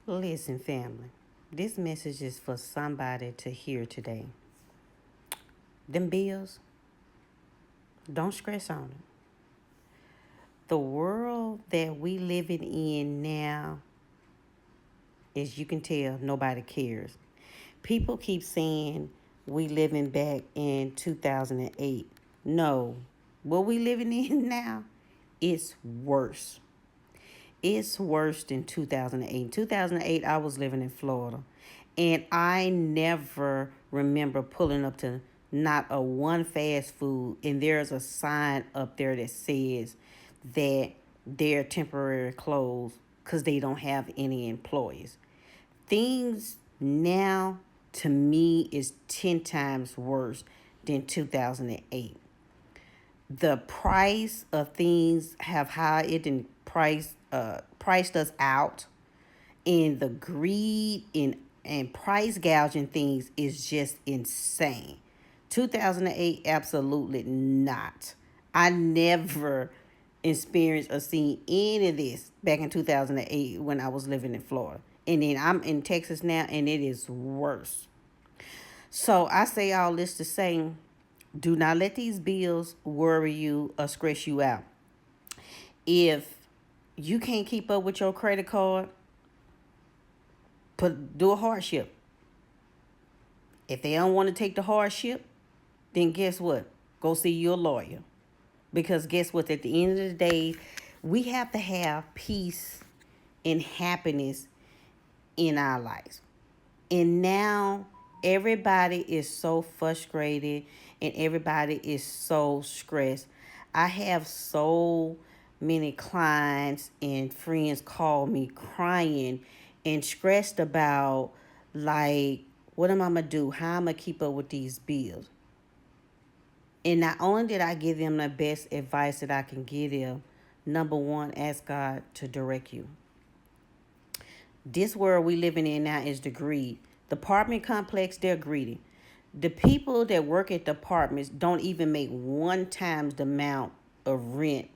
Listen, family, this message is for somebody to hear today. Them bills, don't stress on it. The world that we living in now, as you can tell, nobody cares. People keep saying we living back in 2008. No, what we living in now, it's worse. It's worse than 2008. 2008, I was living in Florida. And I never remember pulling up to not a one fast food. And there's a sign up there that says that they're temporary closed because they don't have any employees. Things now, to me, is 10 times worse than 2008. The price of things have high it and priced us out, and the greed and price gouging things is just insane. 2008, absolutely not. I never experienced or seen any of this back in 2008 when I was living in Florida. And then I'm in Texas now, and it is worse. So I say all this to say, do not let these bills worry you or stress you out. If you can't keep up with your credit card, do a hardship. If they don't want to take the hardship, then guess what? Go see your lawyer. Because guess what? At the end of the day, we have to have peace and happiness in our lives. And now everybody is so frustrated and everybody is so stressed. I have so many clients and friends call me crying and stressed about, like, what am I gonna do? How am I gonna keep up with these bills? And not only did I give them the best advice that I can give them, number one, ask God to direct you. This world we living in now is the greed. The apartment complex, they're greedy. The people that work at the apartments don't even make one times the amount of rent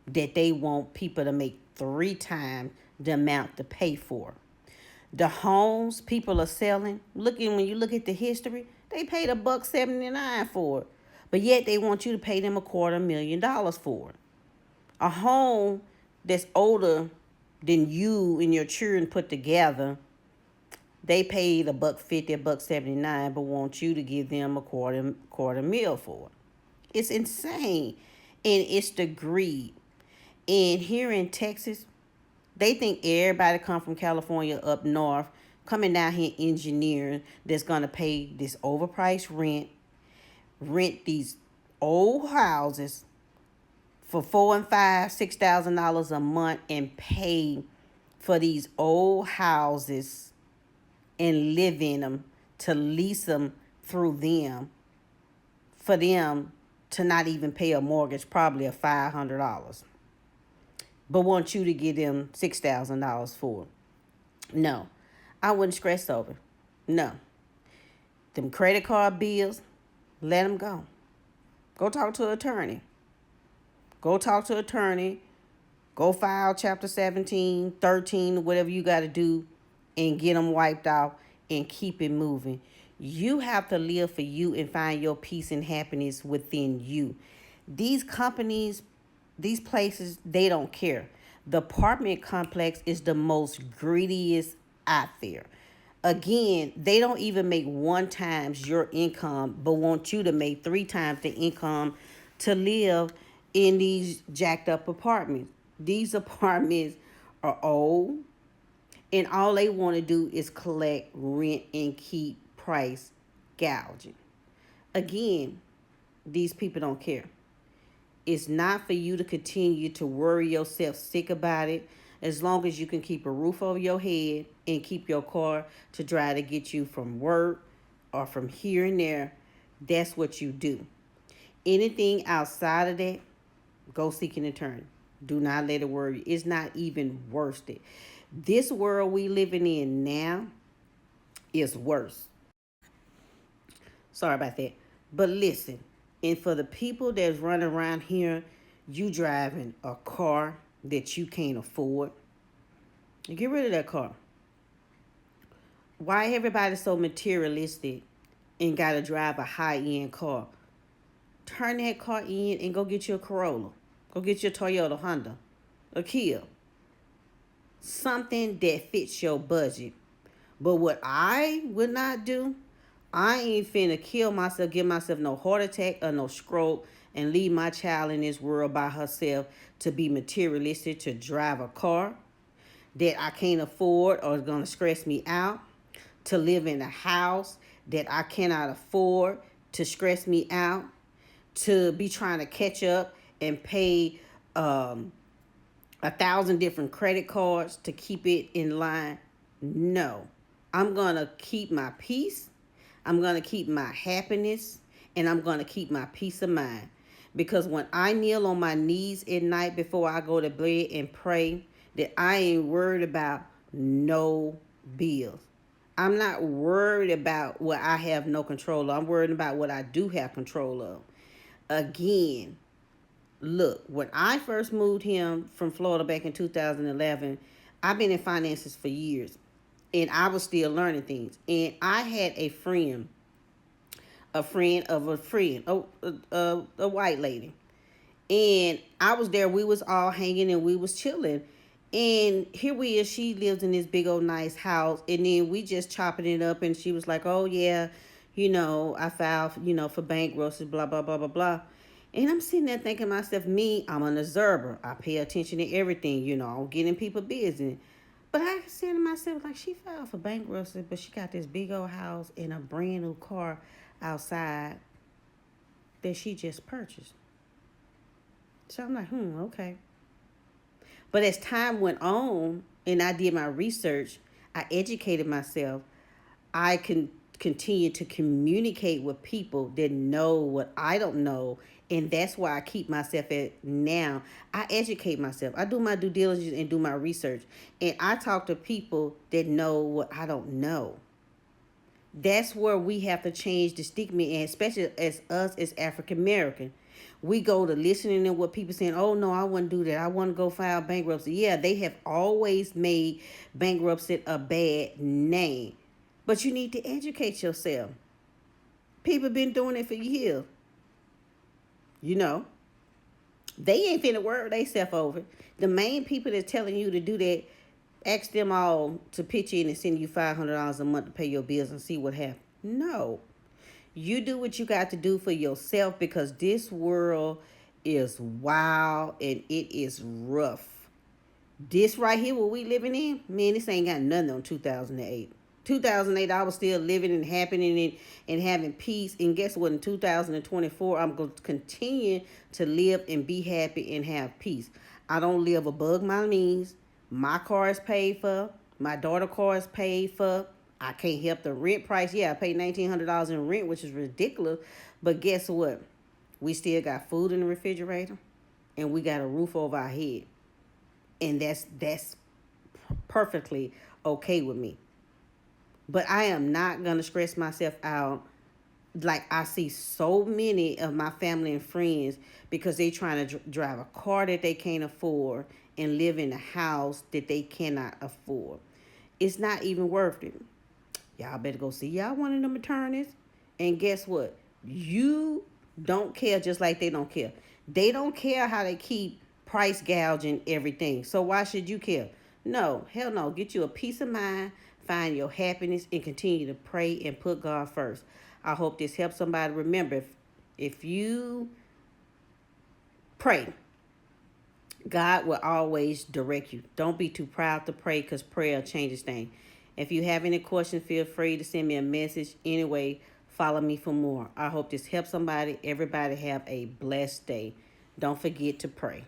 that they want people to make three times the amount to pay for. The homes people are selling, looking when you look at the history, they paid $1.79 for it. But yet they want you to pay them $250,000 for it. A home that's older than you and your children put together, they paid $1.50, $1.79, but want you to give them a quarter meal for it. It's insane. And it's the greed. And here in Texas, they think everybody come from California up north, coming down here engineering, that's gonna pay this overpriced rent these old houses for $4 and $5, $6,000 a month, and pay for these old houses and live in them, to lease them through them, for them to not even pay a mortgage, probably of $500, but want you to give them $6,000 for it. No, I wouldn't stress over. No, them credit card bills, let them go. Go talk to an attorney. Go talk to an attorney. Go file chapter 17, 13, whatever you got to do, and get them wiped out and keep it moving. You have to live for you and find your peace and happiness within you. These companies, these places, they don't care. The apartment complex is the most greediest out there. Again, they don't even make one times your income, but want you to make three times the income to live in these jacked up apartments. These apartments are old, and all they want to do is collect rent and keep price gouging. Again, these people don't care. It's not for you to continue to worry yourself sick about it. As long as you can keep a roof over your head and keep your car to try to get you from work or from here and there, that's what you do. Anything outside of that, go seek an attorney. Do not let it worry you. It's not even worth it. This world we living in now is worse. Sorry about that. But listen, and for the people that's running around here, you driving a car that you can't afford, get rid of that car. Why everybody so materialistic and gotta drive a high end car? Turn that car in and go get you a Corolla. Go get your Toyota, Honda, a Kia. Something that fits your budget. But what I would not do, I ain't finna kill myself, give myself no heart attack or no stroke, and leave my child in this world by herself to be materialistic, to drive a car that I can't afford or is gonna stress me out, to live in a house that I cannot afford to stress me out, to be trying to catch up and pay 1,000 different credit cards to keep it in line. No, I'm gonna keep my peace. I'm gonna keep my happiness, and I'm gonna keep my peace of mind. Because when I kneel on my knees at night before I go to bed and pray, that I ain't worried about no bills. I'm not worried about what I have no control of. I'm worried about what I do have control of. Again, look, when I first moved him from Florida back in 2011, I've been in finances for years, and I was still learning things. And I had a friend of a friend, a white lady, and I was there. We was all hanging and we was chilling. And here we is. She lives in this big old nice house, and then we just chopping it up. And she was like, "Oh yeah, I filed, for bankruptcy, blah blah blah blah blah." And I'm sitting there thinking to myself, me, I'm an observer. I pay attention to everything, I'm getting people business. But I said to myself, like, she filed for bankruptcy, but she got this big old house and a brand new car outside that she just purchased. So I'm like, okay. But as time went on and I did my research, I educated myself, I can continue to communicate with people that know what I don't know. And that's why I keep myself at now. I educate myself. I do my due diligence and do my research. And I talk to people that know what I don't know. That's where we have to change the stigma, and especially as us as African American. We go to listening to what people saying, oh no, I wouldn't do that. I want to go file bankruptcy. Yeah, they have always made bankruptcy a bad name. But you need to educate yourself. People been doing it for years. You know. They ain't finna work themselves over. The main people that's telling you to do that, ask them all to pitch in and send you $500 a month to pay your bills and see what happens. No. You do what you got to do for yourself, because this world is wild and it is rough. This right here, what we living in, man, this ain't got nothing on 2008. 2008, I was still living and happening and having peace. And guess what? In 2024, I'm going to continue to live and be happy and have peace. I don't live above my means. My car is paid for. My daughter's car is paid for. I can't help the rent price. Yeah, I paid $1,900 in rent, which is ridiculous. But guess what? We still got food in the refrigerator, and we got a roof over our head. And that's perfectly okay with me. But I am not going to stress myself out like I see so many of my family and friends, because they trying to drive a car that they can't afford and live in a house that they cannot afford. It's not even worth it. Y'all better go see y'all one of them attorneys. And guess what? You don't care, just like they don't care. They don't care how they keep price gouging everything. So why should you care? No, hell no. Get you a peace of mind, find your happiness, and continue to pray and put God first. I hope this helps somebody. Remember, if you pray, God will always direct you. Don't be too proud to pray, because prayer changes things. If you have any questions, feel free to send me a message. Anyway, follow me for more. I hope this helps somebody. Everybody have a blessed day. Don't forget to pray.